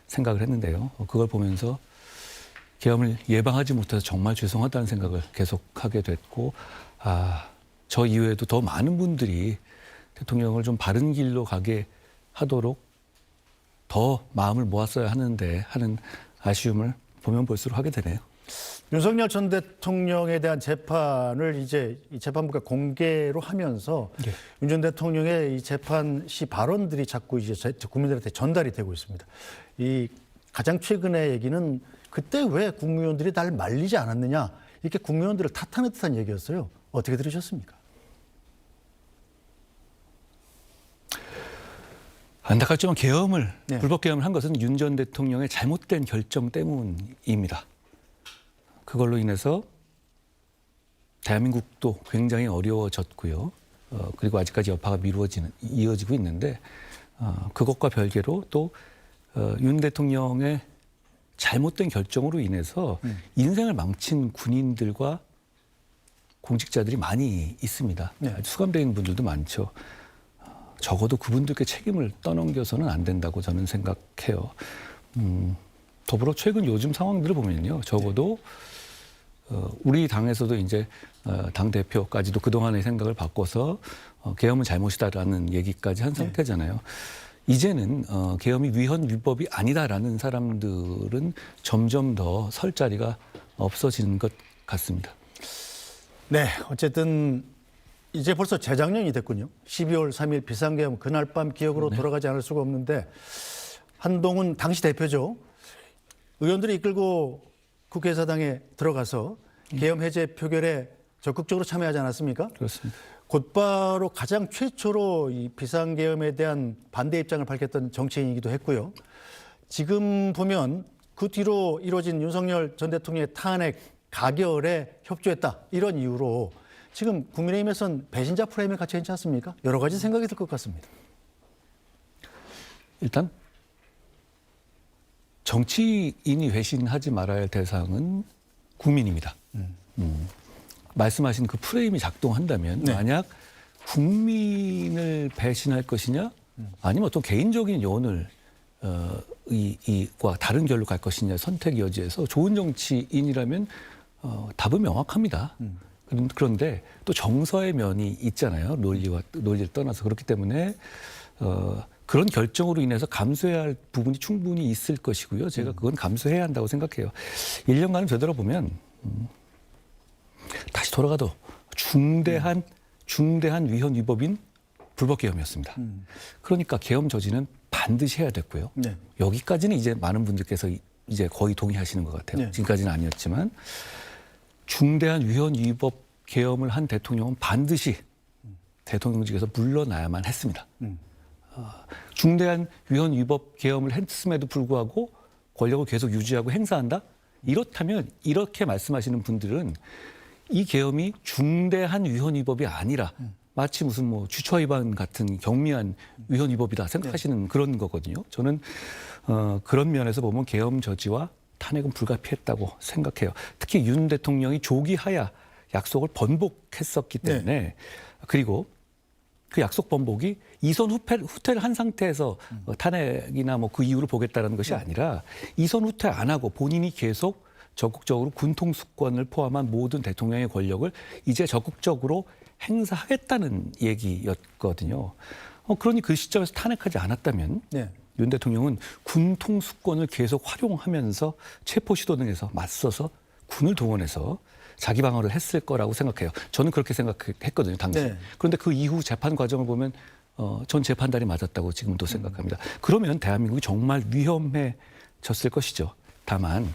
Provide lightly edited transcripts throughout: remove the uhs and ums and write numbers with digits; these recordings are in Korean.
생각을 했는데요. 그걸 보면서 계엄을 예방하지 못해서 정말 죄송하다는 생각을 계속하게 됐고, 저 이외에도 더 많은 분들이 대통령을 좀 바른 길로 가게 하도록 더 마음을 모았어야 하는데 하는 아쉬움을 보면 볼수록 하게 되네요. 윤석열 전 대통령에 대한 재판을 이제 이 재판부가 공개로 하면서 예. 윤 전 대통령의 이 재판 시 발언들이 자꾸 이제 국민들한테 전달이 되고 있습니다. 이 가장 최근의 얘기는 그때 왜 국무위원들이 날 말리지 않았느냐 이렇게 국무위원들을 탓하는 듯한 얘기였어요. 어떻게 들으셨습니까? 안타깝지만 계엄을 네. 불법 계엄을 한 것은 윤 전 대통령의 잘못된 결정 때문입니다. 그걸로 인해서 대한민국도 굉장히 어려워졌고요. 그리고 아직까지 여파가 이어지고 있는데 그것과 별개로 또 윤 대통령의 잘못된 결정으로 인해서 인생을 망친 군인들과 공직자들이 많이 있습니다. 네. 수감된 분들도 많죠. 적어도 그분들께 책임을 떠넘겨서는 안 된다고 저는 생각해요. 더불어 최근 요즘 상황들을 보면요. 적어도 우리 당에서도 이제 당 대표까지도 그동안의 생각을 바꿔서 계엄은 잘못이다라는 얘기까지 한 상태잖아요. 이제는 계엄이 위헌 위법이 아니다라는 사람들은 점점 더 설 자리가 없어지는 것 같습니다. 네, 어쨌든 이제 벌써 재작년이 됐군요. 12월 3일 비상계엄 그날 밤 기억으로 돌아가지 않을 수가 없는데 한동훈 당시 대표죠. 의원들이 이끌고 국회의사당에 들어가서 계엄 해제 표결에 적극적으로 참여하지 않았습니까? 그렇습니다. 곧바로 가장 최초로 이 비상계엄에 대한 반대 입장을 밝혔던 정치인이기도 했고요. 지금 보면 그 뒤로 이루어진 윤석열 전 대통령의 탄핵 가결에 협조했다 이런 이유로 지금 국민의힘에선 배신자 프레임에 갇혀 있지 않습니까? 여러 가지 생각이 들 것 같습니다. 일단 정치인이 회신하지 말아야 할 대상은 국민입니다. 말씀하신 그 프레임이 작동한다면 만약 국민을 배신할 것이냐 아니면 어떤 개인적인 요원을 과 다른 결로 갈 것이냐 선택 여지에서 좋은 정치인이라면 답은 명확합니다. 그런데 또 정서의 면이 있잖아요. 논리를 떠나서. 그렇기 때문에 그런 결정으로 인해서 감수해야 할 부분이 충분히 있을 것이고요. 제가 그건 감수해야 한다고 생각해요. 1년간을 되돌아보면 다시 돌아가도 중대한 위헌 위법인 불법 계엄이었습니다. 그러니까 계엄 저지는 반드시 해야 됐고요. 네. 여기까지는 이제 많은 분들께서 이제 거의 동의하시는 것 같아요. 네. 지금까지는 아니었지만 중대한 위헌 위법 계엄을 한 대통령은 반드시 대통령직에서 물러나야만 했습니다. 중대한 위헌 위법 계엄을 했음에도 불구하고 권력을 계속 유지하고 행사한다? 이렇다면 이렇게 말씀하시는 분들은 이 계엄이 중대한 위헌 위법이 아니라 마치 무슨 뭐 주차 위반 같은 경미한 위헌 위법이다 생각하시는 그런 거거든요. 저는 그런 면에서 보면 계엄 저지와 탄핵은 불가피했다고 생각해요. 특히 윤 대통령이 조기하야 약속을 번복했었기 때문에 그리고 그 약속 번복이 이선 후퇴를 한 상태에서 탄핵이나 뭐 그 이유를 보겠다는 것이 아니라 이선 후퇴 안 하고 본인이 계속 적극적으로 군통수권을 포함한 모든 대통령의 권력을 이제 적극적으로 행사하겠다는 얘기였거든요. 그러니 그 시점에서 탄핵하지 않았다면 윤 대통령은 군통수권을 계속 활용하면서 체포시도 등에서 맞서서 군을 동원해서 자기 방어를 했을 거라고 생각해요. 저는 그렇게 생각했거든요, 당시. 그런데 그 이후 재판 과정을 보면 전 재판단이 맞았다고 지금도 생각합니다. 그러면 대한민국이 정말 위험해졌을 것이죠. 다만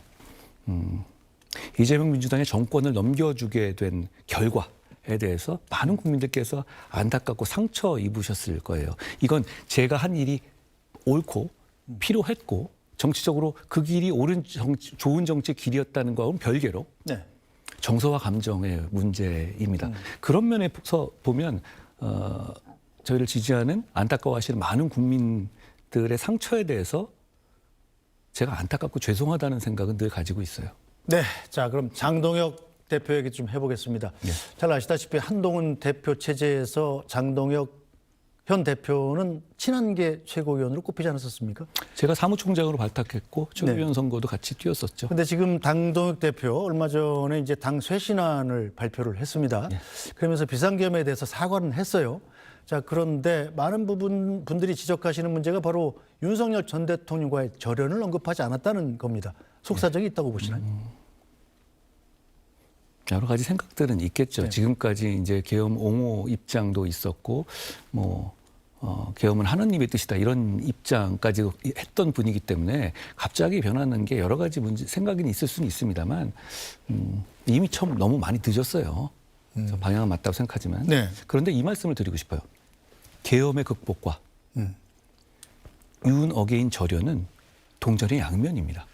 이재명 민주당의 정권을 넘겨주게 된 결과에 대해서 많은 국민들께서 안타깝고 상처 입으셨을 거예요. 이건 제가 한 일이 옳고 필요했고 정치적으로 그 길이 좋은 정치의 길이었다는 거하고는 별개로 정서와 감정의 문제입니다. 그런 면에서 보면 저희를 지지하는 안타까워하시는 많은 국민들의 상처에 대해서 제가 안타깝고 죄송하다는 생각은 늘 가지고 있어요. 네, 자 그럼 장동혁 대표 얘기 좀 해보겠습니다. 잘 아시다시피 한동훈 대표 체제에서 장동혁 현 대표는 친한계 최고위원으로 꼽히지 않았었습니까? 제가 사무총장으로 발탁했고 최고위원 네. 선거도 같이 뛰었었죠. 근데 지금 당동혁 대표 얼마 전에 이제 당 쇄신안을 발표를 했습니다. 네. 그러면서 비상계엄에 대해서 사과는 했어요. 자, 그런데 많은 분들이 지적하시는 문제가 바로 윤석열 전 대통령과의 절연을 언급하지 않았다는 겁니다. 속사정이 있다고 보시나요? 여러 가지 생각들은 있겠죠. 네. 지금까지 이제 계엄 옹호 입장도 있었고, 계엄은 하느님의 뜻이다 이런 입장까지도 했던 분이기 때문에 갑자기 변하는 게 여러 가지 생각이 있을 수는 있습니다만 이미 처음 너무 많이 늦었어요. 저 방향은 맞다고 생각하지만 네. 그런데 이 말씀을 드리고 싶어요. 계엄의 극복과 윤 어게인 절연은 동전의 양면입니다.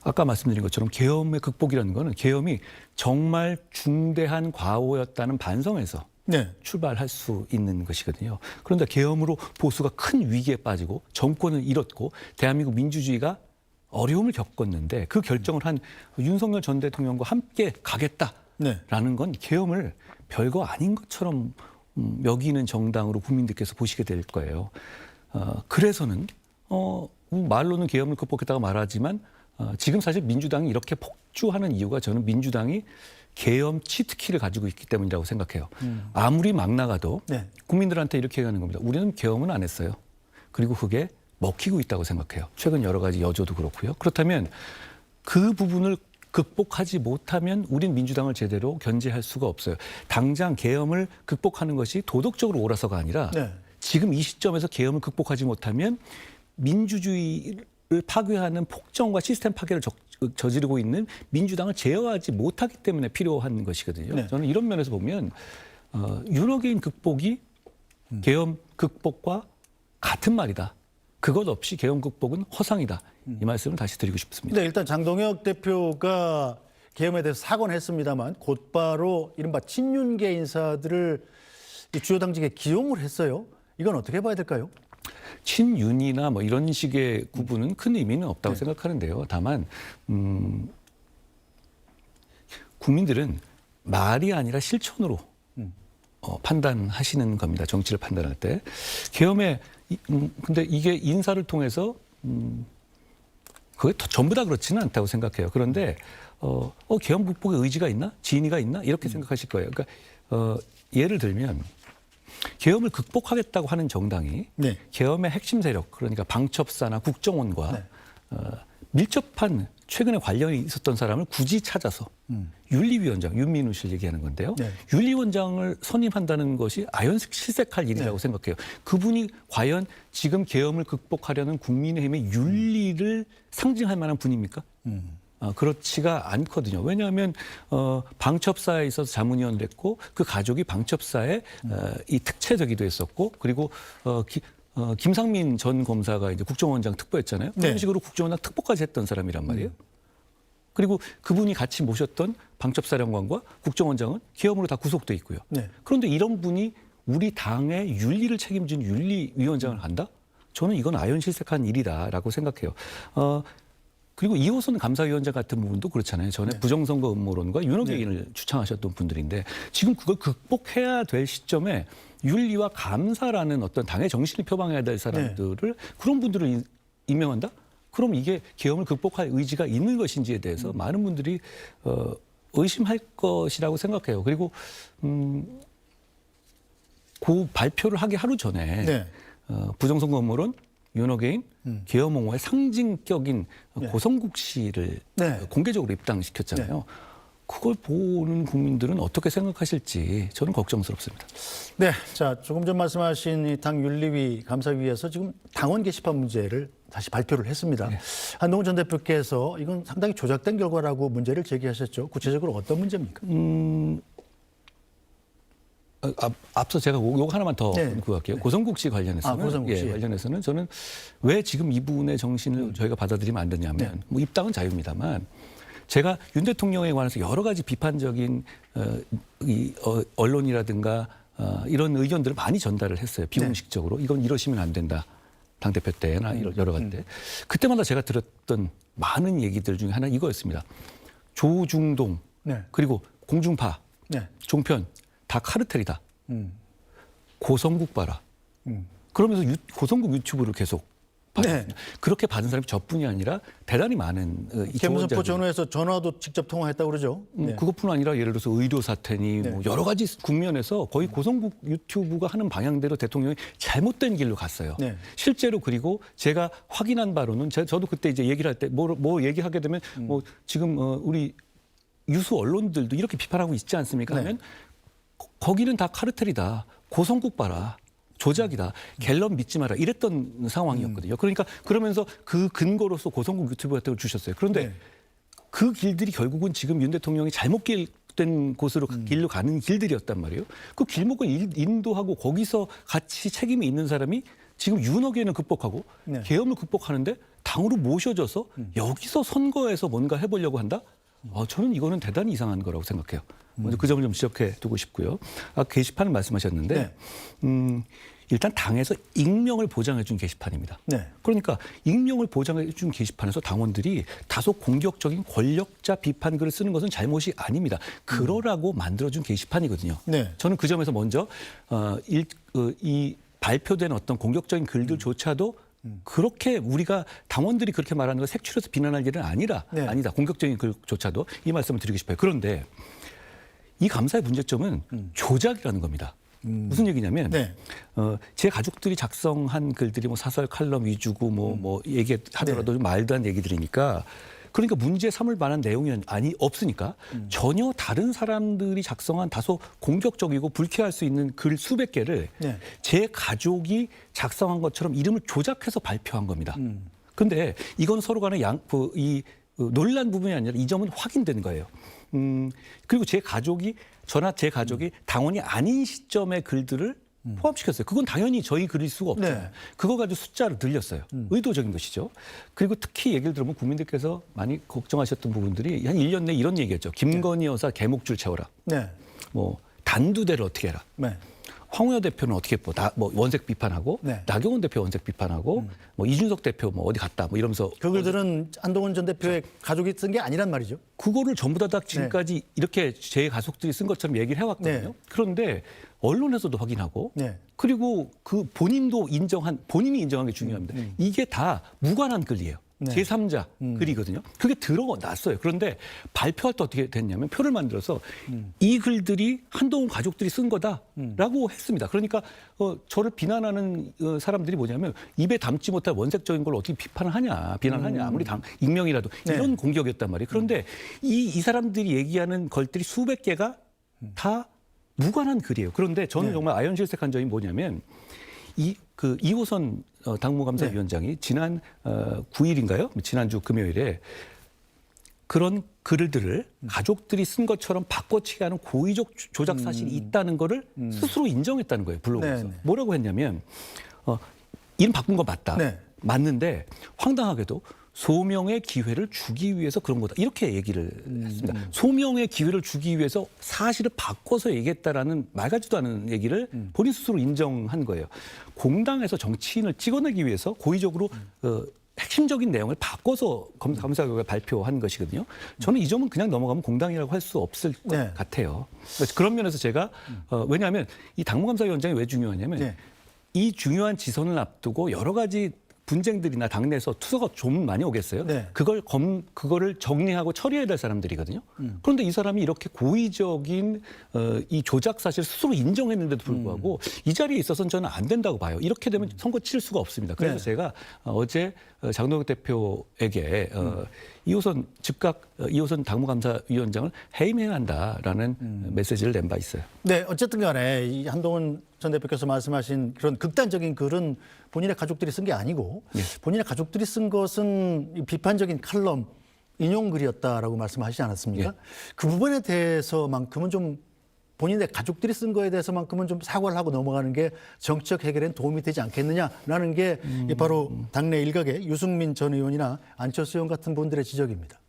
아까 말씀드린 것처럼 계엄의 극복이라는 거는 계엄이 정말 중대한 과오였다는 반성에서 네. 출발할 수 있는 것이거든요. 그런데 계엄으로 보수가 큰 위기에 빠지고 정권을 잃었고 대한민국 민주주의가 어려움을 겪었는데 그 결정을 한 윤석열 전 대통령과 함께 가겠다라는 건 계엄을 별거 아닌 것처럼 여기는 정당으로 국민들께서 보시게 될 거예요. 그래서는 말로는 계엄을 극복했다고 말하지만 지금 사실 민주당이 이렇게 폭주하는 이유가 저는 민주당이 계엄 치트키를 가지고 있기 때문이라고 생각해요. 아무리 막 나가도 네. 국민들한테 이렇게 하는 겁니다. 우리는 계엄은 안 했어요. 그리고 그게 먹히고 있다고 생각해요. 최근 여러 가지 여조도 그렇고요. 그렇다면 그 부분을 극복하지 못하면 우린 민주당을 제대로 견제할 수가 없어요. 당장 계엄을 극복하는 것이 도덕적으로 옳아서가 아니라 네. 지금 이 시점에서 계엄을 극복하지 못하면 민주주의를 파괴하는 폭정과 시스템 파괴를 저지르고 있는 민주당을 제어하지 못하기 때문에 필요한 것이거든요. 네. 저는 이런 면에서 보면 윤어게인 극복이 계엄 극복과 같은 말이다. 그것 없이 계엄 극복은 허상이다. 이 말씀을 다시 드리고 싶습니다. 네, 일단 장동혁 대표가 계엄에 대해서 사과는 했습니다만 곧바로 이른바 친윤계 인사들을 이 주요 당직에 기용을 했어요. 이건 어떻게 봐야 될까요? 친윤이나 뭐 이런 식의 구분은 큰 의미는 없다고 네. 생각하는데요. 다만 국민들은 말이 아니라 실천으로 판단하시는 겁니다. 정치를 판단할 때. 계엄에 근데 이게 인사를 통해서 그게 전부 다 그렇지는 않다고 생각해요. 그런데 계엄 극복의 의지가 있나? 진의가 있나? 이렇게 생각하실 거예요. 그러니까 예를 들면 계엄을 극복하겠다고 하는 정당이 네. 계엄의 핵심 세력, 그러니까 방첩사나 국정원과 네. 밀접한 최근에 관련이 있었던 사람을 굳이 찾아서 윤리위원장, 윤민우 씨를 얘기하는 건데요. 네. 윤리원장을 선임한다는 것이 아연실색할 일이라고 네. 생각해요. 그분이 과연 지금 계엄을 극복하려는 국민의힘의 윤리를 상징할 만한 분입니까? 그렇지가 않거든요. 왜냐하면 방첩사에 있어서 자문위원을 했고 그 가족이 방첩사의 이 특채되기도 했었고 그리고 김상민 전 검사가 이제 국정원장 특보였잖아요. 그런 네. 식으로 국정원장 특보까지 했던 사람이란 말이에요. 그리고 그분이 같이 모셨던 방첩사령관과 국정원장은 계엄으로 다 구속돼 있고요. 네. 그런데 이런 분이 우리 당의 윤리를 책임지는 윤리위원장을 한다? 저는 이건 아연실색한 일이다라고 생각해요. 그리고 이호선 감사위원장 같은 부분도 그렇잖아요. 전에 네. 부정선거 음모론과 윤호개인을 주창하셨던 분들인데 지금 그걸 극복해야 될 시점에 윤리와 감사라는 어떤 당의 정신을 표방해야 될 사람들을 그런 분들을 임명한다? 그럼 이게 계엄을 극복할 의지가 있는 것인지에 대해서 많은 분들이 의심할 것이라고 생각해요. 그리고 그 발표를 하기 하루 전에 네. 부정선거 음모론, 윤어게인, 계엄 옹호의 상징격인 네. 고성국 씨를 네. 공개적으로 입당시켰잖아요. 그걸 보는 국민들은 어떻게 생각하실지 저는 걱정스럽습니다. 네, 자 조금 전 말씀하신 이 당 윤리위 감사위에서 지금 당원 게시판 문제를 다시 발표를 했습니다. 네. 한동훈 전 대표께서 이건 상당히 조작된 결과라고 문제를 제기하셨죠. 구체적으로 어떤 문제입니까? 앞서 제가 요거 하나만 더 네. 구할게요. 고성국 씨 관련해서는 고성국 씨. 관련해서는 저는 왜 지금 이분의 정신을 저희가 받아들이면 안 되냐면 뭐 입당은 자유입니다만 제가 윤 대통령에 관해서 여러 가지 비판적인 언론이라든가 이런 의견들을 많이 전달을 했어요. 비공식적으로. 이건 이러시면 안 된다. 당대표 때나 여러 가지 때. 그때마다 제가 들었던 많은 얘기들 중에 하나 이거였습니다. 조중동 네. 그리고 공중파, 네. 종편 다 카르텔이다. 고성국 봐라. 그러면서 고성국 유튜브를 계속 받았습니다. 그렇게 받은 사람이 저뿐이 아니라 대단히 많은 개무선포 전후에서 전화도 직접 통화했다고 그러죠. 그것뿐 아니라 예를 들어서 의료 사태니 뭐 여러 가지 국면에서 거의 고성국 유튜브가 하는 방향대로 대통령이 잘못된 길로 갔어요. 실제로 그리고 제가 확인한 바로는 저도 그때 이제 얘기를 할 때 뭐 얘기하게 되면 뭐 지금 우리 유수 언론들도 이렇게 비판하고 있지 않습니까? 하면 거기는 다 카르텔이다. 고성국 봐라. 조작이다. 갤럽 믿지 마라. 이랬던 상황이었거든요. 그러니까 그러면서 그 근거로서 고성국 유튜브 같은 걸 주셨어요. 그런데 그 길들이 결국은 지금 윤 대통령이 잘못된 곳으로 길로 가는 길들이었단 말이에요. 그 길목을 인도하고 거기서 같이 책임이 있는 사람이 지금 윤핵관을 극복하고 계엄을 극복하는데 당으로 모셔져서 여기서 선거에서 뭔가 해보려고 한다? 저는 이거는 대단히 이상한 거라고 생각해요. 먼저 그 점을 좀 지적해 두고 싶고요. 게시판을 말씀하셨는데 일단 당에서 익명을 보장해 준 게시판입니다. 그러니까 익명을 보장해 준 게시판에서 당원들이 다소 공격적인 권력자 비판 글을 쓰는 것은 잘못이 아닙니다. 그러라고 만들어준 게시판이거든요. 저는 그 점에서 먼저 이 발표된 어떤 공격적인 글들조차도 그렇게 우리가 당원들이 그렇게 말하는 걸 색출해서 비난할 일은 아니다. 공격적인 글조차도 이 말씀을 드리고 싶어요. 그런데 이 감사의 문제점은 조작이라는 겁니다. 무슨 얘기냐면 제 가족들이 작성한 글들이 뭐 사설 칼럼 위주고 뭐 얘기하더라도 좀 말도 안 얘기들이니까 그러니까 문제 삼을 만한 내용이 없으니까 전혀 다른 사람들이 작성한 다소 공격적이고 불쾌할 수 있는 글 수백 개를 제 가족이 작성한 것처럼 이름을 조작해서 발표한 겁니다. 그런데 이건 서로 간에 논란 부분이 아니라 이 점은 확인된 거예요. 그리고 제 가족이 당원이 아닌 시점의 글들을 포함시켰어요. 그건 당연히 저희 글일 수가 없잖아요. 그거 가지고 숫자를 늘렸어요. 의도적인 것이죠. 그리고 특히 얘기를 들으면 국민들께서 많이 걱정하셨던 부분들이 한 1년 내에 이런 얘기였죠. 김건희 여사 개목줄 채워라. 뭐 단두대를 어떻게 해라. 황우여 대표는 어떻게 뭐 원색 비판하고 나경원 대표 원색 비판하고 뭐 이준석 대표 뭐 어디 갔다 뭐 이러면서 그 글들은 한동훈 전 대표의 가족이 쓴 게 아니란 말이죠. 그거를 전부 다 지금까지 이렇게 제 가족들이 쓴 것처럼 얘기를 해왔거든요. 그런데 언론에서도 확인하고 그리고 그 본인이 인정한 게 중요합니다. 이게 다 무관한 글이에요. 제3자 글이거든요. 그게 드러났어요. 그런데 발표할 때 어떻게 됐냐면 표를 만들어서 이 글들이 한동훈 가족들이 쓴 거다라고 했습니다. 그러니까 저를 비난하는 사람들이 뭐냐면 입에 담지 못할 원색적인 걸 어떻게 비난하냐. 아무리 익명이라도 이런 공격이었단 말이에요. 그런데 이 사람들이 얘기하는 것들이 수백 개가 다 무관한 글이에요. 그런데 저는 정말 아연실색한 점이 뭐냐면 이호선 당무감사위원장이 지난 9일인가요? 지난주 금요일에 그런 글들을 가족들이 쓴 것처럼 바꿔치기 하는 고의적 조작 사실이 있다는 거를 스스로 인정했다는 거예요. 블로그에서. 뭐라고 했냐면 이름 바꾼 거 맞다. 맞는데 황당하게도 소명의 기회를 주기 위해서 그런 거다. 이렇게 얘기를 했습니다. 소명의 기회를 주기 위해서 사실을 바꿔서 얘기했다라는 말 같지도 않은 얘기를 본인 스스로 인정한 거예요. 공당에서 정치인을 찍어내기 위해서 고의적으로 핵심적인 내용을 바꿔서 감사 결과 발표한 것이거든요. 저는 이 점은 그냥 넘어가면 공당이라고 할 수 없을 것 같아요. 그런 면에서 제가 왜냐하면 이 당무감사위원장이 왜 중요하냐면 이 중요한 지선을 앞두고 여러 가지 분쟁들이나 당내에서 투서가 좀 많이 오겠어요. 그거를 정리하고 처리해야 될 사람들이거든요. 그런데 이 사람이 이렇게 고의적인 이 조작 사실을 스스로 인정했는데도 불구하고 이 자리에 있어서는 저는 안 된다고 봐요. 이렇게 되면 선거 칠 수가 없습니다. 그래서 제가 어제 장동혁 대표에게 이호선 당무감사위원장을 해임해야 한다라는 메시지를 낸 바 있어요. 어쨌든 간에 이 한동훈 전 대표께서 말씀하신 그런 극단적인 글은 본인의 가족들이 쓴 게 아니고 본인의 가족들이 쓴 것은 비판적인 칼럼 인용글이었다라고 말씀하시지 않았습니까? 그 부분에 대해서만큼은 좀 본인의 가족들이 쓴 거에 대해서만큼은 좀 사과를 하고 넘어가는 게 정치적 해결엔 도움이 되지 않겠느냐라는 게 바로 당내 일각의 유승민 전 의원이나 안철수 의원 같은 분들의 지적입니다.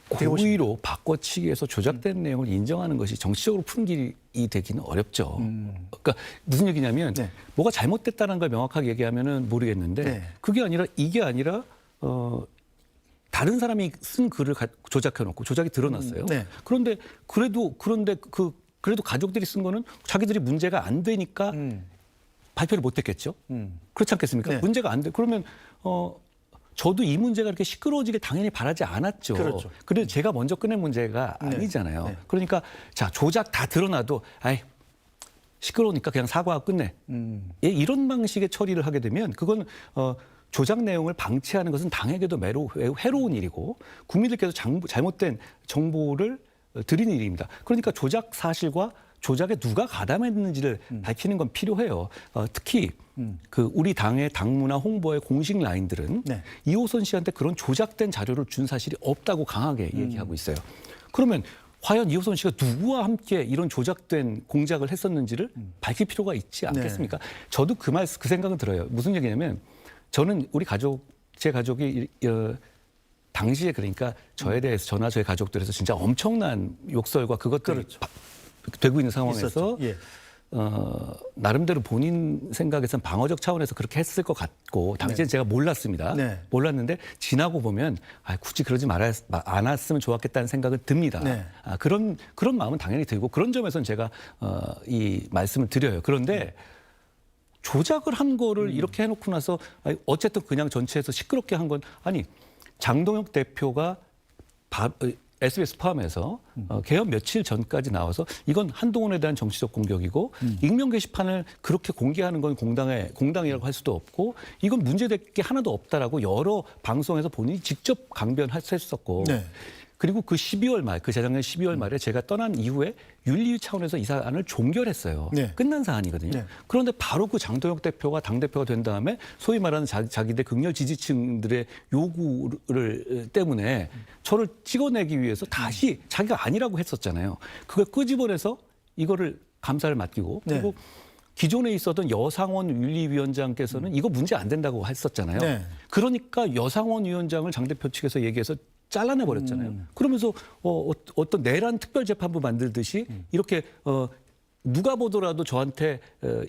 고의로 바꿔치기해서 조작된 내용을 인정하는 것이 정치적으로 푸는 길이 되기는 어렵죠. 그러니까 무슨 얘기냐면 뭐가 잘못됐다는 걸 명확하게 얘기하면은 모르겠는데 이게 아니라 다른 사람이 쓴 글을 조작해놓고 조작이 드러났어요. 그런데 그래도 가족들이 쓴 거는 자기들이 문제가 안 되니까 발표를 못 했겠죠. 그렇지 않겠습니까? 네. 문제가 안 돼. 그러면 저도 이 문제가 이렇게 시끄러워지길 당연히 바라지 않았죠. 그렇죠. 그래도 제가 먼저 꺼낸 문제가 네. 아니잖아요. 네. 그러니까 자, 조작 다 드러나도 아이 시끄러우니까 그냥 사과하고 끝내. 예, 이런 방식의 처리를 하게 되면 그건 조작 내용을 방치하는 것은 당에게도 매우 해로운 일이고 국민들께서 잘못된 정보를 드리는 일입니다. 그러니까 조작 사실과 조작에 누가 가담했는지를 밝히는 건 필요해요. 특히 그 우리 당의 당무나 홍보의 공식 라인들은 네. 이호선 씨한테 그런 조작된 자료를 준 사실이 없다고 강하게 얘기하고 있어요. 그러면 과연 이호선 씨가 누구와 함께 이런 조작된 공작을 했었는지를 밝힐 필요가 있지 않겠습니까? 저도 그 생각은 들어요. 무슨 얘기냐면 저는 우리 가족, 제 가족이 당시에 그러니까 저에 대해서 저나 저희 가족들에서 진짜 엄청난 욕설과 그것들이 그렇죠. 되고 있는 상황에서 있었죠. 예. 나름대로 본인 생각에서는 방어적 차원에서 그렇게 했을 것 같고 당시엔 제가 몰랐습니다. 네. 몰랐는데 지나고 보면 굳이 그러지 않았으면 좋았겠다는 생각은 듭니다. 네. 그런 마음은 당연히 들고 그런 점에서는 제가 이 말씀을 드려요. 그런데 조작을 한 거를 이렇게 해놓고 나서 어쨌든 그냥 전체에서 시끄럽게 한 건 아니 장동혁 대표가 SBS 포함해서 개헌 며칠 전까지 나와서 이건 한동훈에 대한 정치적 공격이고 익명 게시판을 그렇게 공개하는 건 공당이라고 할 수도 없고 이건 문제될 게 하나도 없다라고 여러 방송에서 본인이 직접 강변했었고 네. 그리고 그 12월 말, 그 재작년 12월 말에 제가 떠난 이후에 윤리위 차원에서 이 사안을 종결했어요. 네. 끝난 사안이거든요. 네. 그런데 바로 그 장동혁 대표가 당대표가 된 다음에 소위 말하는 자기들 극렬 지지층들의 요구를 때문에 저를 찍어내기 위해서 다시 자기가 아니라고 했었잖아요. 그걸 끄집어내서 이거를 감사를 맡기고 그리고 네. 기존에 있었던 여상원 윤리위원장께서는 이거 문제 안 된다고 했었잖아요. 네. 그러니까 여상원 위원장을 장 대표 측에서 얘기해서 잘라내 버렸잖아요. 그러면서 어떤 내란 특별재판부 만들듯이 이렇게 누가 보더라도 저한테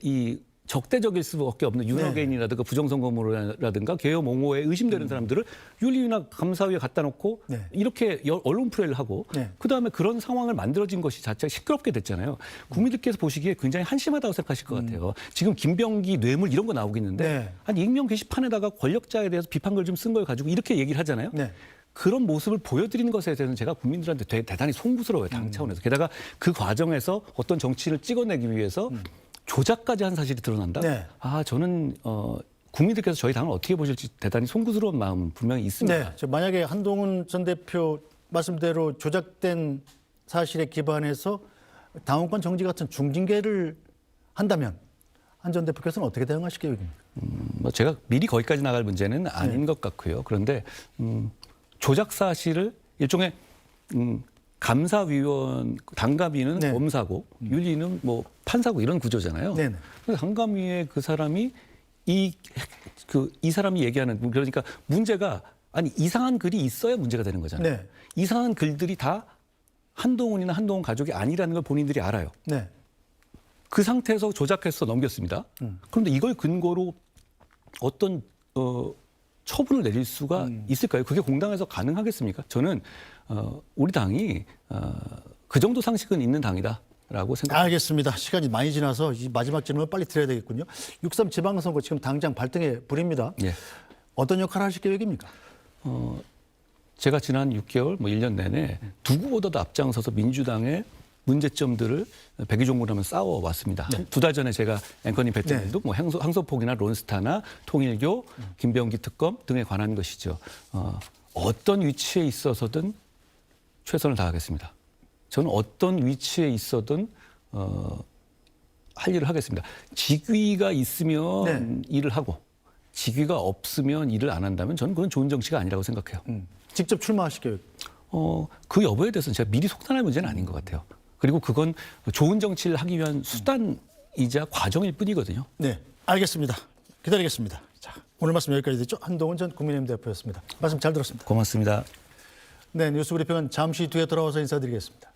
이 적대적일 수밖에 없는 윤호개인이라든가 부정선거물이라든가 계엄 옹호에 의심되는 사람들을 윤리위나 감사위에 갖다 놓고 네. 이렇게 언론 플레이를 하고 네. 그다음에 그런 상황을 만들어진 것이 자체가 시끄럽게 됐잖아요. 국민들께서 보시기에 굉장히 한심하다고 생각하실 것 같아요. 지금 김병기 뇌물 이런 거 나오고 있는데 네. 아니 익명 게시판에다가 권력자에 대해서 비판글 좀 쓴 걸 가지고 이렇게 얘기를 하잖아요. 네. 그런 모습을 보여드리는 것에 대해서는 제가 국민들한테 대단히 송구스러워요. 당 차원에서. 게다가 그 과정에서 어떤 정치를 찍어내기 위해서 조작까지 한 사실이 드러난다? 네. 저는 국민들께서 저희 당을 어떻게 보실지 대단히 송구스러운 마음 분명히 있습니다. 네. 만약에 한동훈 전 대표 말씀대로 조작된 사실에 기반해서 당원권 정지 같은 중징계를 한다면 한 전 대표께서는 어떻게 대응하실 계획입니까? 제가 미리 거기까지 나갈 문제는 아닌 것 같고요. 그런데 조작 사실을 일종의 감사위원, 당감위는 네. 검사고 윤리는 뭐 판사고 이런 구조잖아요. 네네. 그래서 당감위의 그 사람이 이 사람이 얘기하는 그러니까 문제가 아니 이상한 글이 있어야 문제가 되는 거잖아요. 네. 이상한 글들이 다 한동훈이나 한동훈 가족이 아니라는 걸 본인들이 알아요. 네. 그 상태에서 조작해서 넘겼습니다. 그런데 이걸 근거로 어떤 처분을 내릴 수가 있을까요? 그게 공당에서 가능하겠습니까? 저는 우리 당이 그 정도 상식은 있는 당이다라고 생각합니다. 알겠습니다. 시간이 많이 지나서 이 마지막 질문을 빨리 드려야 되겠군요. 6.3 지방선거 지금 당장 발등에 불입니다. 예. 어떤 역할을 하실 계획입니까? 제가 지난 6개월, 1년 내내 누구보다도 앞장서서 민주당의 문제점들을 백의종군하면 싸워왔습니다. 네. 2달 전에 제가 앵커님 뵀던 일도 뭐 항소폭이나 론스타나 통일교, 김병기 특검 등에 관한 것이죠. 어떤 위치에 있어서든 최선을 다하겠습니다. 저는 어떤 위치에 있어든 할 일을 하겠습니다. 직위가 있으면 일을 하고 직위가 없으면 일을 안 한다면 저는 그건 좋은 정치가 아니라고 생각해요. 직접 출마하실 계획? 그 여부에 대해서는 제가 미리 속단할 문제는 아닌 것 같아요. 그리고 그건 좋은 정치를 하기 위한 수단이자 과정일 뿐이거든요. 네, 알겠습니다. 기다리겠습니다. 자, 오늘 말씀 여기까지 듣죠. 한동훈 전 국민의힘 대표였습니다. 말씀 잘 들었습니다. 고맙습니다. 네, 뉴스 브리핑은 잠시 뒤에 돌아와서 인사드리겠습니다.